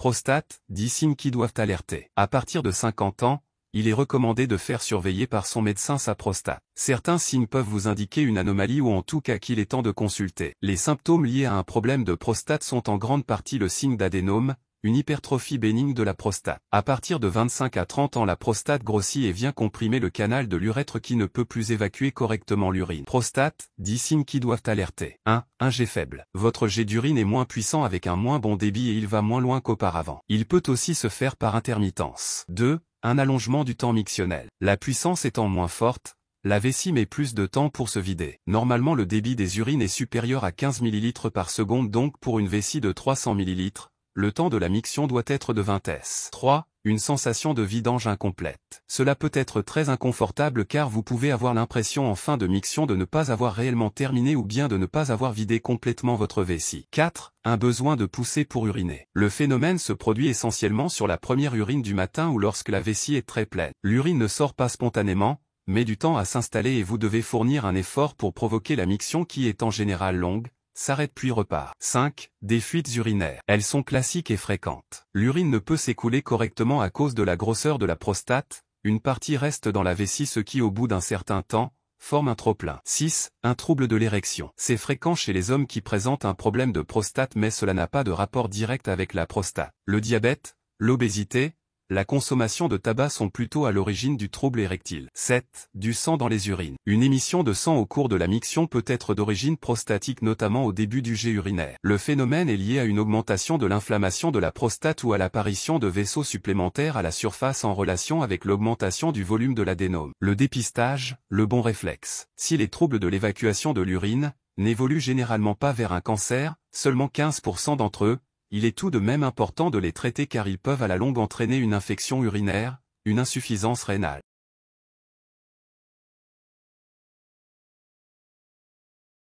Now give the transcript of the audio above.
Prostate, 10 signes qui doivent alerter. À partir de 50 ans, il est recommandé de faire surveiller par son médecin sa prostate. Certains signes peuvent vous indiquer une anomalie ou en tout cas qu'il est temps de consulter. Les symptômes liés à un problème de prostate sont en grande partie le signe d'adénome, une hypertrophie bénigne de la prostate. À partir de 25 à 30 ans, la prostate grossit et vient comprimer le canal de l'urètre qui ne peut plus évacuer correctement l'urine. Prostate, 10 signes qui doivent alerter. 1. Un jet faible. Votre jet d'urine est moins puissant avec un moins bon débit et il va moins loin qu'auparavant. Il peut aussi se faire par intermittence. 2. Un allongement du temps mictionnel. La puissance étant moins forte, la vessie met plus de temps pour se vider. Normalement le débit des urines est supérieur à 15 ml par seconde, donc pour une vessie de 300 ml, le temps de la miction doit être de 20 s. 3. Une sensation de vidange incomplète. Cela peut être très inconfortable car vous pouvez avoir l'impression en fin de miction de ne pas avoir réellement terminé ou bien de ne pas avoir vidé complètement votre vessie. 4. Un besoin de pousser pour uriner. Le phénomène se produit essentiellement sur la première urine du matin ou lorsque la vessie est très pleine. L'urine ne sort pas spontanément, mais du temps à s'installer et vous devez fournir un effort pour provoquer la miction qui est en général longue, s'arrête puis repart. 5. Des fuites urinaires. Elles sont classiques et fréquentes. L'urine ne peut s'écouler correctement à cause de la grosseur de la prostate, une partie reste dans la vessie ce qui au bout d'un certain temps, forme un trop-plein. 6. Un trouble de l'érection. C'est fréquent chez les hommes qui présentent un problème de prostate mais cela n'a pas de rapport direct avec la prostate. Le diabète, l'obésité, la consommation de tabac sont plutôt à l'origine du trouble érectile. 7. Du sang dans les urines. Une émission de sang au cours de la miction peut être d'origine prostatique notamment au début du jet urinaire. Le phénomène est lié à une augmentation de l'inflammation de la prostate ou à l'apparition de vaisseaux supplémentaires à la surface en relation avec l'augmentation du volume de l'adénome. Le dépistage, le bon réflexe. Si les troubles de l'évacuation de l'urine n'évoluent généralement pas vers un cancer, seulement 15% d'entre eux, il est tout de même important de les traiter car ils peuvent à la longue entraîner une infection urinaire, une insuffisance rénale.